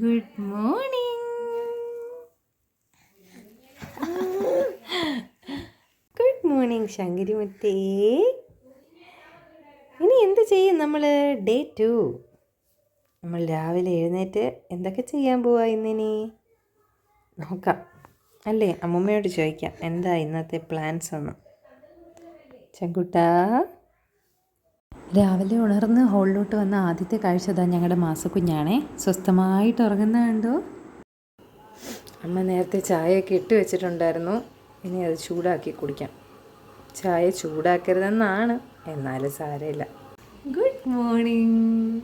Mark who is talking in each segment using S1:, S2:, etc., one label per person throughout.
S1: Good morning. Good morning ശങ്കരിമുത്തേ. ഇനി എന്ത് ചെയ്യും നമ്മൾ? ഡേ 2. നമ്മൾ രാവിലെ എഴുന്നേറ്റ് എന്തൊക്കെ ചെയ്യാൻ പോവാ ഇന്നിനി നോക്കാം അല്ലേ? അമ്മൂമ്മയോട് ചോദിക്കാം എന്താ ഇന്നത്തെ പ്ലാൻസ് ഒന്ന്. ചങ്കുട്ടാ, രാവിലെ ഉണർന്ന് ഹോളിലോട്ട് വന്ന ആദ്യത്തെ കാഴ്ച അതാ ഞങ്ങളുടെ മാസക്കുഞ്ഞാണേ. സ്വസ്ഥമായിട്ട് ഉറങ്ങുന്ന കണ്ടോ? അമ്മ നേരത്തെ ചായയൊക്കെ ഇട്ട് വെച്ചിട്ടുണ്ടായിരുന്നു. ഇനി അത് ചൂടാക്കി കുടിക്കാം. ചായ ചൂടാക്കരുതെന്നാണ്, എന്നാലും സാരമില്ല. Good morning.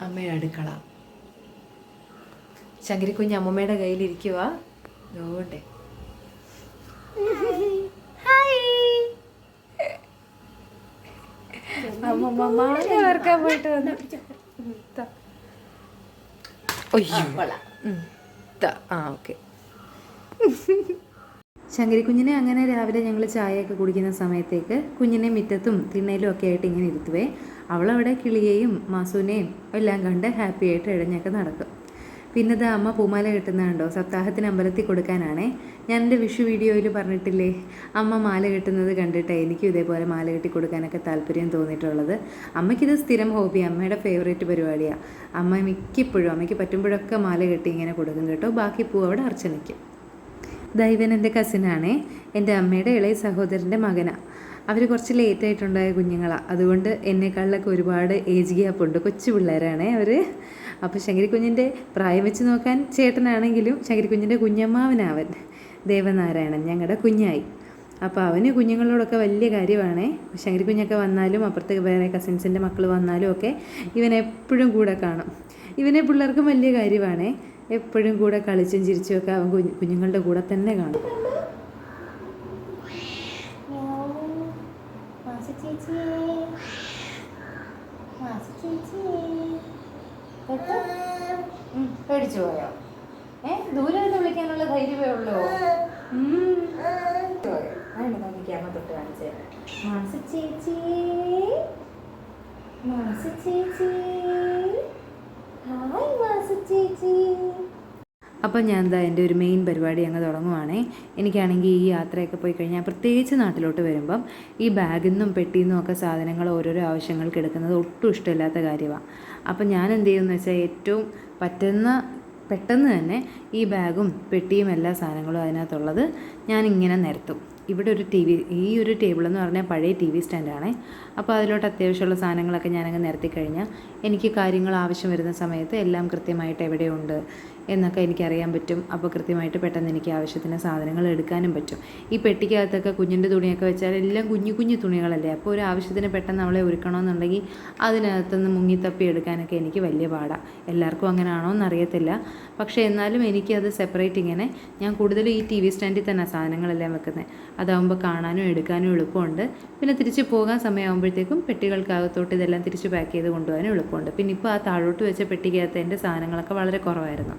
S1: അമ്മയുടെ അടുക്കള. ശങ്കരിക്കുഞ്ഞ് അമ്മമ്മയുടെ കയ്യിലിരിക്കുക. അതുകൊണ്ടേ അമ്മമ്മ മാല വറക്കാൻ പോയിട്ട് വന്നു. ഓക്കെ. ശങ്കരിക്കുഞ്ഞിനെ അങ്ങനെ രാവിലെ ഞങ്ങൾ ചായയൊക്കെ കുടിക്കുന്ന സമയത്തേക്ക് കുഞ്ഞിനെ മുറ്റത്തും തിണ്ണയിലും ഒക്കെ ആയിട്ട് ഇങ്ങനെ ഇരുത്തുവേ. അവളവിടെ കിളിയെയും മാസൂനെയും എല്ലാം കണ്ട് ഹാപ്പി ആയിട്ട് ഇഴഞ്ഞൊക്കെ നടക്കും. പിന്നെ ഇത് അമ്മ പൂമാല കെട്ടുന്നത് സപ്താഹത്തിന് അമ്പലത്തിൽ കൊടുക്കാനാണേ. ഞാൻ എൻ്റെ വിഷു വീഡിയോയിൽ പറഞ്ഞിട്ടില്ലേ, അമ്മ മാല കെട്ടുന്നത് കണ്ടിട്ട് എനിക്കും ഇതേപോലെ മാല കെട്ടി കൊടുക്കാനൊക്കെ താല്പര്യം തോന്നിയിട്ടുള്ളത്. അമ്മയ്ക്കിത് സ്ഥിരം ഹോബി, അമ്മയുടെ ഫേവറേറ്റ് പരിപാടിയാണ്. അമ്മ മിക്കപ്പോഴും അമ്മയ്ക്ക് പറ്റുമ്പോഴൊക്കെ മാല കെട്ടി ഇങ്ങനെ കൊടുക്കും കേട്ടോ. ബാക്കി പൂ അവിടെ അർച്ചനയ്ക്കും. ദൈവൻ എൻ്റെ കസിനാണേ, എൻ്റെ അമ്മയുടെ ഇളയ സഹോദരൻ്റെ മകനാണ്. അവർ കുറച്ച് ലേറ്റായിട്ടുണ്ടായ കുഞ്ഞുങ്ങളാണ്. അതുകൊണ്ട് എന്നെക്കാളിലൊക്കെ ഒരുപാട് ഏജ് ഗ്യാപ്പുണ്ട്. കൊച്ചു പിള്ളേരാണേ അവർ. അപ്പോൾ ശങ്കരിക്കുഞ്ഞിൻ്റെ പ്രായം വെച്ച് നോക്കാൻ ചേട്ടനാണെങ്കിലും ശങ്കരിക്കുഞ്ഞിൻ്റെ കുഞ്ഞമ്മാവനാവൻ ദേവനാരായണൻ ഞങ്ങളുടെ കുഞ്ഞായി. അപ്പോൾ അവന് കുഞ്ഞുങ്ങളോടൊക്കെ വലിയ കാര്യമാണേ. ശങ്കരിക്കുഞ്ഞൊക്കെ വന്നാലും അപ്പുറത്ത് വേറെ കസിൻസിൻ്റെ മക്കൾ വന്നാലും ഒക്കെ ഇവനെപ്പോഴും കൂടെ കാണും. ഇവനെ പിള്ളേർക്കും വലിയ കാര്യമാണേ. എപ്പോഴും കൂടെ കളിച്ചും ചിരിച്ചും ഒക്കെ അവൻ കുഞ്ഞുങ്ങളുടെ കൂടെ തന്നെ കാണും. പേടിച്ചു പോയോ? ദൂരെ നിന്ന് വിളിക്കാനുള്ള ധൈര്യമേ ഉള്ളൂ. അമ്മ തൊട്ട് കാണിച്ചേ. മാസ ചേച്ചി, മാസ ചേച്ചി, ഹായ് മാസ ചേച്ചി. അപ്പം ഞാൻ എന്താ എൻ്റെ ഒരു മെയിൻ പരിപാടി അങ്ങ് തുടങ്ങുവാണേ. എനിക്കാണെങ്കിൽ ഈ യാത്രയൊക്കെ പോയി കഴിഞ്ഞാൽ പ്രത്യേകിച്ച് നാട്ടിലോട്ട് വരുമ്പം ഈ ബാഗിൽ നിന്നും പെട്ടിയിൽ നിന്നും ഒക്കെ സാധനങ്ങൾ ഓരോരോ ആവശ്യങ്ങൾക്ക് എടുക്കുന്നത് ഒട്ടും ഇഷ്ടമില്ലാത്ത കാര്യമാണ്. അപ്പം ഞാൻ എന്ത് ചെയ്യുമെന്ന് വെച്ചാൽ ഏറ്റവും പെട്ടെന്ന് തന്നെ ഈ ബാഗും പെട്ടിയും എല്ലാ സാധനങ്ങളും അതിനകത്തുള്ളത് ഞാനിങ്ങനെ നിരത്തും. ഇവിടെ ഒരു ഈ ഒരു ടേബിളെന്ന് പറഞ്ഞാൽ പഴയ TV സ്റ്റാൻഡാണേ. അപ്പോൾ അതിലോട്ട് അത്യാവശ്യമുള്ള സാധനങ്ങളൊക്കെ ഞാനങ്ങ് നിരത്തി കഴിഞ്ഞാൽ എനിക്ക് കാര്യങ്ങൾ ആവശ്യം വരുന്ന സമയത്ത് എല്ലാം കൃത്യമായിട്ട് എവിടെയുണ്ട് എന്നൊക്കെ എനിക്കറിയാൻ പറ്റും. അപ്പോൾ കൃത്യമായിട്ട് പെട്ടെന്ന് എനിക്ക് ആവശ്യത്തിന് സാധനങ്ങൾ എടുക്കാനും പറ്റും. ഈ പെട്ടിക്കകത്തൊക്കെ കുഞ്ഞിൻ്റെ തുണിയൊക്കെ വെച്ചാൽ എല്ലാം കുഞ്ഞു കുഞ്ഞു തുണികളല്ലേ. അപ്പോൾ ഒരു ആവശ്യത്തിന് പെട്ടെന്ന് അവളെ ഒരുക്കണമെന്നുണ്ടെങ്കിൽ അതിനകത്തുനിന്ന് മുങ്ങിത്തപ്പി എടുക്കാനൊക്കെ എനിക്ക് വലിയ പാടാണ്. എല്ലാവർക്കും അങ്ങനെ ആണോ എന്നറിയത്തില്ല. പക്ഷേ എന്നാലും എനിക്കത് സെപ്പറേറ്റ് ഇങ്ങനെ ഞാൻ കൂടുതലും ഈ TV സ്റ്റാൻഡിൽ തന്നെ സാധനങ്ങളെല്ലാം വെക്കുന്നത്. അതാകുമ്പോൾ കാണാനും എടുക്കാനും എളുപ്പമുണ്ട്. പിന്നെ തിരിച്ച് പോകാൻ സമയമാകുമ്പോഴത്തേക്കും പെട്ടികൾക്കകത്തോട്ട് ഇതെല്ലാം തിരിച്ച് പാക്ക് ചെയ്ത് കൊണ്ടുപോകാനും എളുപ്പമുണ്ട്. പിന്നെ ഇപ്പോൾ ആ താഴോട്ട് വെച്ച പെട്ടിക്കകത്ത് എൻ്റെ സാധനങ്ങളൊക്കെ വളരെ കുറവായിരുന്നു.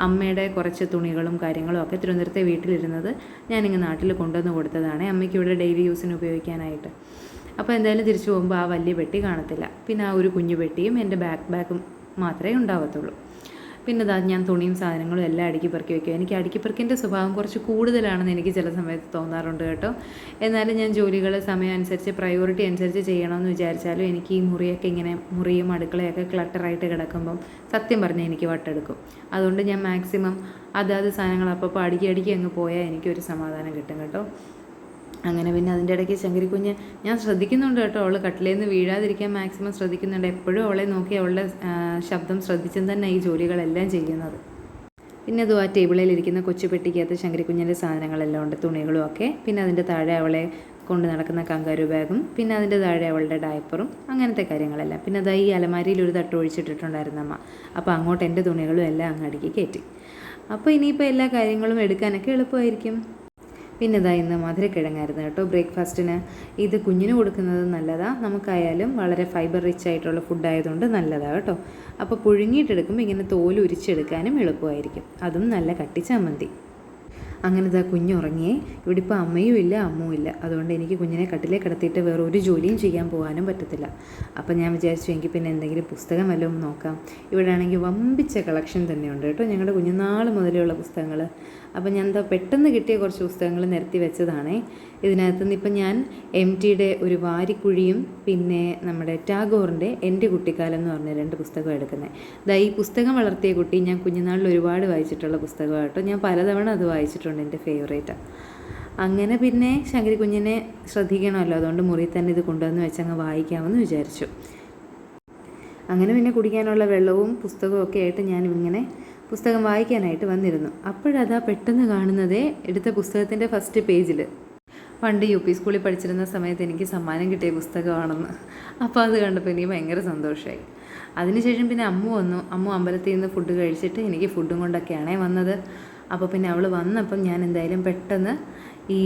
S1: അമ്മയുടെ കുറച്ച് തുണികളും കാര്യങ്ങളും ഒക്കെ തിരുവനന്തപുരത്തെ വീട്ടിലിരുന്നത് ഞാനിങ്ങ് നാട്ടിൽ കൊണ്ടുവന്ന് കൊടുത്തതാണ് അമ്മയ്ക്ക് ഇവിടെ ഡെയിലി യൂസിന് ഉപയോഗിക്കാനായിട്ട്. അപ്പോൾ എന്തായാലും തിരിച്ചു പോകുമ്പോൾ ആ വലിയ പെട്ടി കാണത്തില്ല. പിന്നെ ആ ഒരു കുഞ്ഞു പെട്ടിയും എൻ്റെ ബാഗും മാത്രമേ ഉണ്ടാവത്തുള്ളൂ. പിന്നെ ഞാൻ തുണിയും സാധനങ്ങളും എല്ലാം അടുക്കി പെറുക്കി വയ്ക്കും. എനിക്ക് അടുക്കി പെറുക്കിൻ്റെ സ്വഭാവം കുറച്ച് കൂടുതലാണെന്ന് എനിക്ക് ചില സമയത്ത് തോന്നാറുണ്ട് കേട്ടോ. എന്നാലും ഞാൻ ജോലികൾ സമയം അനുസരിച്ച് പ്രയോറിറ്റി അനുസരിച്ച് ചെയ്യണമെന്ന് വിചാരിച്ചാലും എനിക്ക് ഈ മുറിയും അടുക്കളയൊക്കെ ക്ലട്ടറായിട്ട് കിടക്കുമ്പം സത്യം പറഞ്ഞാൽ എനിക്ക് വട്ടെടുക്കും. അതുകൊണ്ട് ഞാൻ മാക്സിമം അതാത് സാധനങ്ങൾ അപ്പോൾ അടുക്കി അങ്ങ് പോയാൽ എനിക്കൊരു സമാധാനം കിട്ടും കേട്ടോ. അങ്ങനെ പിന്നെ അതിൻ്റെ ഇടയ്ക്ക് ശങ്കരിക്കുഞ്ഞ് ഞാൻ ശ്രദ്ധിക്കുന്നുണ്ട് കേട്ടോ. അവൾ കട്ടിലേന്ന് നിന്ന് വീഴാതിരിക്കാൻ മാക്സിമം ശ്രദ്ധിക്കുന്നുണ്ട്. എപ്പോഴും അവളെ നോക്കി അവളുടെ ശബ്ദം ശ്രദ്ധിച്ചും തന്നെ ഈ ജോലികളെല്ലാം ചെയ്യുന്നത്. പിന്നെ ആ ടേബിളിലിരിക്കുന്ന കൊച്ചു പെട്ടിക്കകത്ത് ശങ്കരിക്കുഞ്ഞിൻ്റെ സാധനങ്ങളെല്ലാം ഉണ്ട്, തുണികളും ഒക്കെ. പിന്നെ അതിൻ്റെ താഴെ അവളെ കൊണ്ട് നടക്കുന്ന കങ്കാരു ബാഗും, പിന്നെ അതിൻ്റെ താഴെ അവളുടെ ഡയപ്പറും, അങ്ങനത്തെ കാര്യങ്ങളെല്ലാം. പിന്നെ ഈ അലമാരിയിൽ ഒരു തട്ട് ഒഴിച്ചിട്ടിട്ടുണ്ടായിരുന്നു അമ്മ. അപ്പോൾ അങ്ങോട്ട് എൻ്റെ തുണികളും എല്ലാം അങ്ങ് അടുക്കി കയറ്റി. അപ്പോൾ ഇനിയിപ്പോൾ എല്ലാ കാര്യങ്ങളും എടുക്കാനൊക്കെ എളുപ്പമായിരിക്കും. പിന്നെ ഇന്ന് മധുരക്കിഴങ്ങായിരുന്നു കേട്ടോ ബ്രേക്ക്ഫാസ്റ്റിന്. ഇത് കുഞ്ഞിന് കൊടുക്കുന്നത് നല്ലതാണ്, നമുക്കായാലും വളരെ ഫൈബർ റിച്ച് ആയിട്ടുള്ള ഫുഡായതുകൊണ്ട് നല്ലതാണ് കേട്ടോ. അപ്പോൾ പുഴുങ്ങിയിട്ടെടുക്കുമ്പോൾ ഇങ്ങനെ തോല് ഉരിച്ചെടുക്കാനും എളുപ്പമായിരിക്കും. അതും നല്ല കട്ടി ചമ്മന്തി. അങ്ങനെ ഇതാ കുഞ്ഞുറങ്ങിയേ. ഇവിടെ ഇപ്പോൾ അമ്മയും ഇല്ല അമ്മും ഇല്ല. അതുകൊണ്ട് എനിക്ക് കുഞ്ഞിനെ കട്ടിലേക്ക് കിടത്തിയിട്ട് വേറെ ഒരു ജോലിയും ചെയ്യാൻ പോകാനും പറ്റത്തില്ല. അപ്പം ഞാൻ വിചാരിച്ചു എങ്കിൽ പിന്നെ എന്തെങ്കിലും പുസ്തകം വല്ലതും നോക്കാം. ഇവിടെ ആണെങ്കിൽ വമ്പിച്ച കളക്ഷൻ തന്നെയുണ്ട് കേട്ടോ, ഞങ്ങളുടെ കുഞ്ഞുനാൾ മുതലുള്ള പുസ്തകങ്ങൾ. അപ്പം ഞാൻ എന്താ പെട്ടെന്ന് കിട്ടിയ കുറച്ച് പുസ്തകങ്ങൾ നിരത്തി വെച്ചതാണേ. ഇതിനകത്ത് നിന്ന് ഇപ്പം ഞാൻ MTയുടെ ഒരു വാരിക്കുഴിയും പിന്നെ നമ്മുടെ ടാഗോറിൻ്റെ എൻ്റെ കുട്ടിക്കാലം എന്ന് പറഞ്ഞ 2 പുസ്തകം എടുക്കുന്നത്. ഈ പുസ്തകം വളർത്തിയ കുട്ടി ഞാൻ കുഞ്ഞുനാളിൽ ഒരുപാട് വായിച്ചിട്ടുള്ള പുസ്തകമാണ് കേട്ടോ. ഞാൻ പലതവണ അത് വായിച്ചിട്ടുണ്ട്, എൻ്റെ ഫേവറേറ്റാണ്. അങ്ങനെ പിന്നെ ശങ്കരി കുഞ്ഞിനെ ശ്രദ്ധിക്കണമല്ലോ, അതുകൊണ്ട് മുറിയിൽ തന്നെ ഇത് കൊണ്ടുവന്ന് വെച്ചങ്ങ് വായിക്കാമെന്ന് വിചാരിച്ചു. അങ്ങനെ പിന്നെ കുടിക്കാനുള്ള വെള്ളവും പുസ്തകവും ഒക്കെ ആയിട്ട് ഞാൻ ഇങ്ങനെ പുസ്തകം വായിക്കാനായിട്ട് വന്നിരുന്നു. അപ്പോഴതാ പെട്ടെന്ന് കാണുന്നതേ എടുത്ത പുസ്തകത്തിൻ്റെ ഫസ്റ്റ് പേജിൽ പണ്ട് UP സ്കൂളിൽ പഠിച്ചിരുന്ന സമയത്ത് എനിക്ക് സമ്മാനം കിട്ടിയ പുസ്തകമാണെന്ന്. അപ്പോൾ അത് കണ്ടപ്പോൾ എനിക്ക് ഭയങ്കര സന്തോഷമായി. അതിനുശേഷം പിന്നെ അമ്മു വന്നു. അമ്മു അമ്പലത്തിൽ നിന്ന് ഫുഡ് കഴിച്ചിട്ട് എനിക്ക് ഫുഡും കൊണ്ടൊക്കെയാണേ വന്നത്. അപ്പോൾ പിന്നെ അവൾ വന്നപ്പം ഞാൻ എന്തായാലും പെട്ടെന്ന് ഈ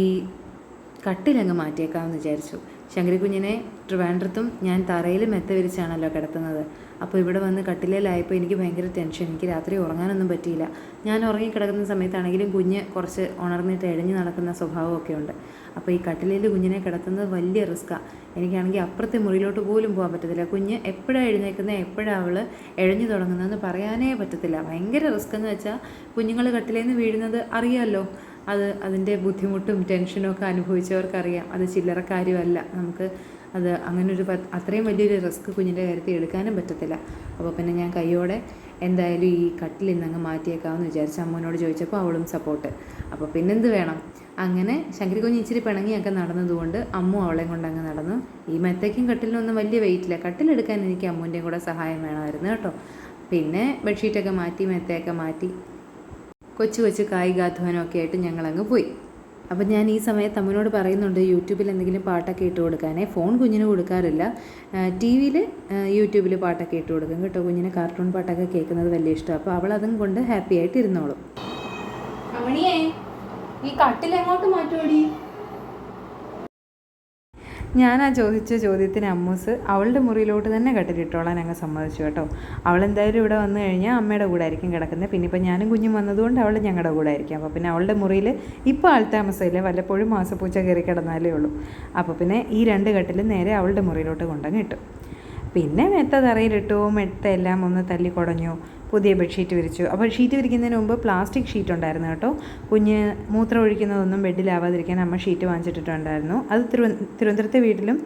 S1: കട്ടിലങ്ങ് മാറ്റിയേക്കാമെന്ന് വിചാരിച്ചു. ശങ്കരി കുഞ്ഞിനെ ട്രിവാൻഡ്രത്തും ഞാൻ തറയിൽ മെത്ത വിരിച്ചാണല്ലോ കിടത്തുന്നത്. അപ്പോൾ ഇവിടെ വന്ന് കട്ടിലേലായപ്പോൾ എനിക്ക് ഭയങ്കര ടെൻഷൻ. എനിക്ക് രാത്രി ഉറങ്ങാനൊന്നും പറ്റിയില്ല. ഞാൻ ഉറങ്ങിക്കിടക്കുന്ന സമയത്താണെങ്കിലും കുഞ്ഞ് കുറച്ച് ഉണർന്നിട്ട് എഴഞ്ഞു നടക്കുന്ന സ്വഭാവമൊക്കെ ഉണ്ട്. അപ്പോൾ ഈ കട്ടിലേൽ കുഞ്ഞിനെ കിടത്തുന്നത് വലിയ റിസ്ക്കാണ്. എനിക്കാണെങ്കിൽ അപ്പുറത്തെ മുറിയിലോട്ട് പോലും പോകാൻ പറ്റത്തില്ല. കുഞ്ഞ് എപ്പോഴാണ് എഴുന്നേക്കുന്നത്, എപ്പോഴാണ് അവൾ എഴഞ്ഞു തുടങ്ങുന്നതെന്ന് പറയാനേ പറ്റത്തില്ല. ഭയങ്കര റിസ്ക് എന്ന് വെച്ചാൽ കുഞ്ഞുങ്ങൾ കട്ടിലേൽ നിന്ന് വീഴുന്നത് അറിയാമല്ലോ. അതിൻ്റെ ബുദ്ധിമുട്ടും ടെൻഷനും ഒക്കെ അനുഭവിച്ചവർക്കറിയാം. അത് ചില്ലറ കാര്യമല്ല. നമുക്ക് അത് അങ്ങനൊരു അത്രയും വലിയൊരു റിസ്ക് കുഞ്ഞിൻ്റെ കാര്യത്തിൽ എടുക്കാനും പറ്റത്തില്ല. അപ്പോൾ പിന്നെ ഞാൻ കൈയോടെ എന്തായാലും ഈ കട്ടിൽ ഇന്നങ്ങ് മാറ്റിയേക്കാമെന്ന് വിചാരിച്ച് അമ്മൂനോട് ചോദിച്ചപ്പോൾ അവളും സപ്പോർട്ട്. അപ്പോൾ പിന്നെന്ത് വേണം. അങ്ങനെ ശങ്കരി കുഞ്ഞ് ഇച്ചിരി പിണങ്ങിയൊക്കെ നടന്നതുകൊണ്ട് അമ്മു അവളെയും കൊണ്ട് അങ്ങ് നടന്നു. ഈ മെത്തയ്ക്കും കട്ടിലിനൊന്നും വലിയ വെയിറ്റില്ല. കട്ടിലെടുക്കാൻ എനിക്ക് അമ്മൂൻ്റെയും കൂടെ സഹായം വേണമായിരുന്നു കേട്ടോ. പിന്നെ ബെഡ്ഷീറ്റൊക്കെ മാറ്റി മെത്തയൊക്കെ മാറ്റി കൊച്ചു കൊച്ചു കായികാധ്വാനമൊക്കെ ആയിട്ട് ഞങ്ങളങ്ങ് പോയി. അപ്പം ഞാൻ ഈ സമയത്ത് അമ്മനോട് പറയുന്നുണ്ട് യൂട്യൂബിൽ എന്തെങ്കിലും പാട്ടൊക്കെ ഇട്ട് കൊടുക്കാനേ. ഫോൺ കുഞ്ഞിന് കൊടുക്കാറില്ല. TV-യിൽ യൂട്യൂബിൽ പാട്ടൊക്കെ ഇട്ട് കൊടുക്കും കേട്ടോ. കുഞ്ഞിന് കാർട്ടൂൺ പാട്ടൊക്കെ കേൾക്കുന്നത് വലിയ ഇഷ്ടമാണ്. അപ്പോൾ അവൾ അതും കൊണ്ട് ഹാപ്പി ആയിട്ട് ഇരുന്നോളും.
S2: അമ്മണിയേ, ഈ കട്ടിൽ എങ്ങോട്ട് മാറ്റുമോടി?
S1: ഞാൻ ആ ചോദിച്ച ചോദ്യത്തിന് അമ്മൂസ് അവളുടെ മുറിയിലോട്ട് തന്നെ കട്ടിലിട്ടോളാൻ അങ്ങ് സമ്മതിച്ചു കേട്ടോ. അവളെന്തായാലും ഇവിടെ വന്നു കഴിഞ്ഞാൽ അമ്മയുടെ കൂടെ ആയിരിക്കും കിടക്കുന്നത്. പിന്നെ ഇപ്പം ഞാനും കുഞ്ഞും വന്നതുകൊണ്ട് അവൾ ഞങ്ങളുടെ കൂടെ ആയിരിക്കും. അപ്പോൾ പിന്നെ അവളുടെ മുറിയിൽ ഇപ്പോൾ ആൾത്താമസമില്ല, വല്ലപ്പോഴും മാസപ്പൂച്ച കയറി കിടന്നാലേ ഉള്ളൂ. അപ്പോൾ പിന്നെ ഈ 2 കട്ടിലും നേരെ അവളുടെ മുറിയിലോട്ട് കൊണ്ടങ്ങ് ഇട്ടു. പിന്നെ മെത്ത തറയിലിട്ടു. മെത്ത എല്ലാം ഒന്ന് തല്ലി കുടഞ്ഞു. പുതിയ ബെഡ്ഷീറ്റ് വിരിച്ചു. അപ്പോൾ ഷീറ്റ് വിരിക്കുന്നതിന് മുമ്പ് പ്ലാസ്റ്റിക് ഷീറ്റ് ഉണ്ടായിരുന്നു കേട്ടോ. കുഞ്ഞ് മൂത്രം ഒഴിക്കുന്നതൊന്നും ബെഡിലാവാതിരിക്കാൻ അമ്മ ഷീറ്റ് വാങ്ങിച്ചിട്ടിട്ടുണ്ടായിരുന്നു. അത് തിരുവനന്തപുരത്തെ വീട്ടിലും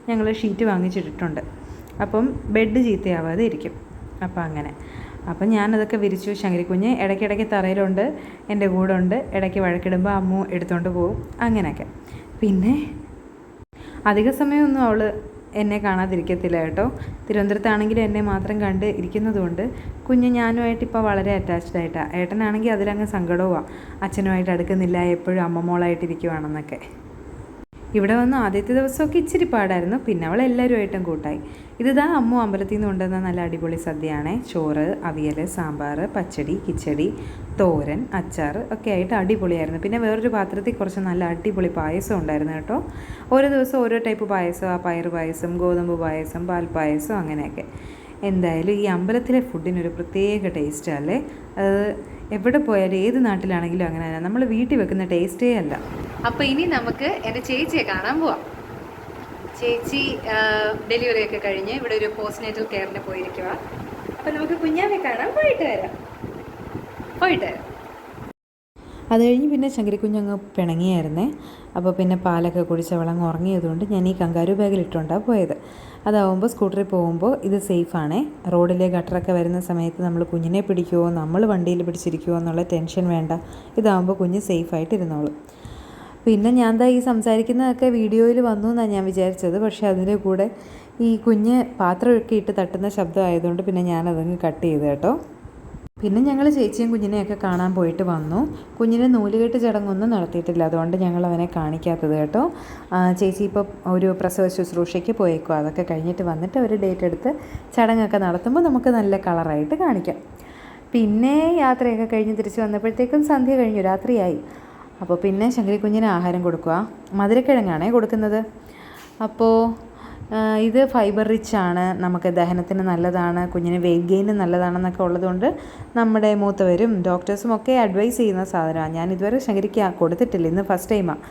S1: ഞങ്ങൾ ഷീറ്റ് വാങ്ങിച്ചിട്ടിട്ടുണ്ട്. അപ്പം ബെഡ് ചീത്തയാവാതെ ഇരിക്കും. അപ്പം അങ്ങനെ അപ്പം ഞാനതൊക്കെ വിരിച്ചു. ശങ്കരി കുഞ്ഞ് ഇടയ്ക്കിടയ്ക്ക് തറയിലുണ്ട്, എൻ്റെ കൂടെ ഉണ്ട്. ഇടയ്ക്ക് വഴക്കിടുമ്പോൾ അമ്മു എടുത്തുകൊണ്ട് പോകും. അങ്ങനെയൊക്കെ. പിന്നെ അധിക സമയമൊന്നും അവൾ എന്നെ കാണാതിരിക്കത്തില്ല കേട്ടോ. തിരുവനന്തപുരത്താണെങ്കിലും എന്നെ മാത്രം കണ്ട് ഇരിക്കുന്നതുകൊണ്ട് കുഞ്ഞ് ഞാനുമായിട്ട് ഇപ്പോൾ വളരെ അറ്റാച്ച്ഡ് ആയിട്ടാണ്. ഏട്ടനാണെങ്കിൽ അതിലങ്ങ് സങ്കടവുമാണ്. അച്ഛനുമായിട്ട് അടുക്കുന്നില്ല, എപ്പോഴും അമ്മമ്മോളായിട്ടിരിക്കുവാണെന്നൊക്കെ. ഇവിടെ വന്ന് ആദ്യത്തെ ദിവസമൊക്കെ ഇച്ചിരി പാടായിരുന്നു. പിന്നെ അവൾ എല്ലാവരുമായിട്ടും കൂട്ടായി. ഇതാ അമ്മു അമ്പലത്തിൽ നിന്ന് കൊണ്ടുവന്ന നല്ല അടിപൊളി സദ്യയാണ്. ചോറ്, അവിയൽ, സാമ്പാർ, പച്ചടി, കിച്ചടി, തോരൻ, അച്ചാർ ഒക്കെ ആയിട്ട് അടിപൊളിയായിരുന്നു. പിന്നെ വേറൊരു പാത്രത്തിൽ കുറച്ച് നല്ല അടിപൊളി പായസം ഉണ്ടായിരുന്നു കേട്ടോ. ഓരോ ദിവസം ഓരോ ടൈപ്പ് പായസം. ആ പയർ പായസം, ഗോതമ്പ് പായസം, പാൽപ്പായസം, അങ്ങനെയൊക്കെ. എന്തായാലും ഈ അമ്പലത്തിലെ ഫുഡിനൊരു പ്രത്യേക ടേസ്റ്റല്ലേ. അത് എവിടെ പോയാലും ഏത് നാട്ടിലാണെങ്കിലും അങ്ങനെ തന്നെ. നമ്മൾ വീട്ടിൽ വെക്കുന്ന ടേസ്റ്റേ അല്ല.
S2: അപ്പോൾ ഇനി നമുക്ക് എൻ്റെ ചേച്ചിയെ കാണാൻ പോവാം. ചേച്ചി ഡെലിവറിയൊക്കെ കഴിഞ്ഞ് ഇവിടെ ഒരു പോസ്റ്റ്നേറ്റൽ കെയറിന് പോയിരിക്കുക. അപ്പോൾ നമുക്ക് കുഞ്ഞാനെ കാണാൻ പോയിട്ട് വരാം.
S1: അത് കഴിഞ്ഞ് പിന്നെ ശങ്കരിക്കുഞ്ഞങ്ങ് പിണങ്ങിയായിരുന്നേ. അപ്പോൾ പിന്നെ പാലൊക്കെ കുടിച്ച് അവളങ്ങ് ഉറങ്ങിയതുകൊണ്ട് ഞാൻ ഈ കങ്കാരു ബാഗിലിട്ടുകൊണ്ടാണ് പോയത്. അതാവുമ്പോൾ സ്കൂട്ടറിൽ പോകുമ്പോൾ ഇത് സേഫാണേ. റോഡിലെ ഗട്ടറൊക്കെ വരുന്ന സമയത്ത് നമ്മൾ കുഞ്ഞിനെ പിടിക്കുമോ, നമ്മൾ വണ്ടിയിൽ പിടിച്ചിരിക്കുമോ എന്നുള്ള ടെൻഷൻ വേണ്ട. ഇതാവുമ്പോൾ കുഞ്ഞ് സേഫായിട്ട് ഇരുന്നോളും. പിന്നെ ഞാൻ ഈ സംസാരിക്കുന്നതൊക്കെ വീഡിയോയിൽ വന്നു എന്നാണ് ഞാൻ വിചാരിച്ചത്. പക്ഷേ അതിൻ്റെ കൂടെ ഈ കുഞ്ഞ് പാത്രമൊക്കെ ഇട്ട് തട്ടുന്ന ശബ്ദമായതുകൊണ്ട് പിന്നെ ഞാനതങ്ങ് കട്ട് ചെയ്തു കേട്ടോ. പിന്നെ ഞങ്ങൾ ചേച്ചിയും കുഞ്ഞിനെയൊക്കെ കാണാൻ പോയിട്ട് വന്നു. കുഞ്ഞിനെ നൂലുകെട്ട് ചടങ്ങൊന്നും നടത്തിയിട്ടില്ല, അതുകൊണ്ട് ഞങ്ങൾ അവനെ കാണിക്കാത്തത് കേട്ടോ. ചേച്ചി ഇപ്പോൾ ഒരു പ്രസവ ശുശ്രൂഷയ്ക്ക് പോയേക്കും. അതൊക്കെ കഴിഞ്ഞിട്ട് വന്നിട്ട് അവർ ഡേറ്റ് എടുത്ത് ചടങ്ങൊക്കെ നടത്തുമ്പോൾ നമുക്ക് നല്ല കളറായിട്ട് കാണിക്കാം. പിന്നെ യാത്രയൊക്കെ കഴിഞ്ഞ് തിരിച്ച് വന്നപ്പോഴത്തേക്കും സന്ധ്യ കഴിഞ്ഞു, രാത്രിയായി. അപ്പോൾ പിന്നെ ശങ്കരി കുഞ്ഞിന് ആഹാരം കൊടുക്കുക. മധുരക്കിഴങ്ങാണേ കൊടുക്കുന്നത്. അപ്പോൾ ഇത് ഫൈബർ റിച്ച് ആണ്, നമുക്ക് ദഹനത്തിന് നല്ലതാണ്, കുഞ്ഞിന് വെയിറ്റ് ഗെയിന് നല്ലതാണെന്നൊക്കെ ഉള്ളതുകൊണ്ട് നമ്മുടെ മൂത്തവരും ഡോക്ടേഴ്സും ഒക്കെ അഡ്വൈസ് ചെയ്യുന്ന സാധനമാണ്. ഞാൻ ഇതുവരെ ശങ്കരിക്ക് കൊടുത്തിട്ടില്ല, ഇന്ന് ഫസ്റ്റ് ടൈമാണ്.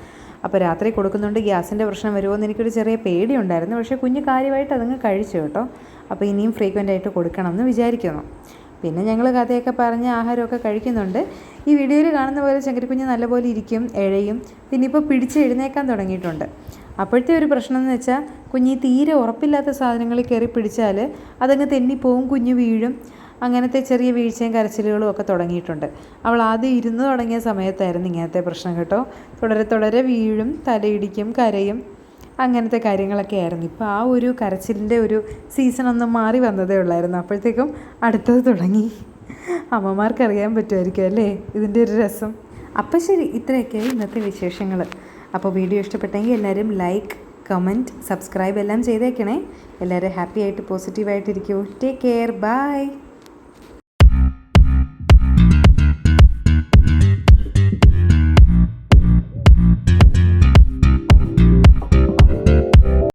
S1: അപ്പോൾ രാത്രി കൊടുക്കുന്നുണ്ട് ഗ്യാസിൻ്റെ പ്രശ്നം വരുമോ എന്ന് എനിക്കൊരു ചെറിയ പേടിയുണ്ടായിരുന്നു. പക്ഷേ കുഞ്ഞ് കാര്യമായിട്ട് അതങ്ങ് കഴിച്ചു കേട്ടോ. അപ്പോൾ ഇനിയും ഫ്രീക്വൻ്റ് ആയിട്ട് കൊടുക്കണം എന്ന് വിചാരിക്കുന്നു. പിന്നെ ഞങ്ങൾ കഥയൊക്കെ പറഞ്ഞ് ആഹാരമൊക്കെ കഴിക്കുന്നുണ്ട്. ഈ വീഡിയോയിൽ കാണുന്ന പോലെ ശങ്കരിക്കുഞ്ഞ് നല്ലപോലെ ഇരിക്കും, എഴയും, പിന്നെ ഇപ്പോൾ പിടിച്ച് എഴുന്നേക്കാൻ തുടങ്ങിയിട്ടുണ്ട്. അപ്പോഴത്തെ ഒരു പ്രശ്നം എന്ന് വെച്ചാൽ കുഞ്ഞ് തീരെ ഉറപ്പില്ലാത്ത സാധനങ്ങളിൽ കയറി പിടിച്ചാൽ അതങ്ങ് തെന്നിപ്പോവും, കുഞ്ഞ് വീഴും. അങ്ങനത്തെ ചെറിയ വീഴ്ചയും കരച്ചിലുകളും ഒക്കെ തുടങ്ങിയിട്ടുണ്ട്. അവൾ ആദ്യം ഇരുന്ന് തുടങ്ങിയ സമയത്തായിരുന്നു ഇങ്ങനത്തെ പ്രശ്നം കേട്ടോ. തുടരെ വീഴും, തലയിടിക്കും, കരയും, അങ്ങനത്തെ കാര്യങ്ങളൊക്കെ ആയിരുന്നു. ഇപ്പോൾ ആ ഒരു കരച്ചിലിൻ്റെ ഒരു സീസണൊന്നും മാറി വന്നതേ ഉള്ളായിരുന്നു. അപ്പോഴത്തേക്കും അടുത്തത് തുടങ്ങി. അമ്മമാർക്കറിയാൻ പറ്റുമായിരിക്കും അല്ലേ ഇതിൻ്റെ ഒരു രസം. അപ്പോൾ ശരി, ഇത്രയൊക്കെ ഇന്നത്തെ വിശേഷങ്ങൾ. അപ്പോൾ വീഡിയോ ഇഷ്ടപ്പെട്ടെങ്കിൽ എല്ലാവരും ലൈക്ക്, കമൻറ്റ്, സബ്സ്ക്രൈബ് എല്ലാം ചെയ്തേക്കണേ. എല്ലാവരും ഹാപ്പി ആയിട്ട് പോസിറ്റീവായിട്ടിരിക്കൂ. Take care, by.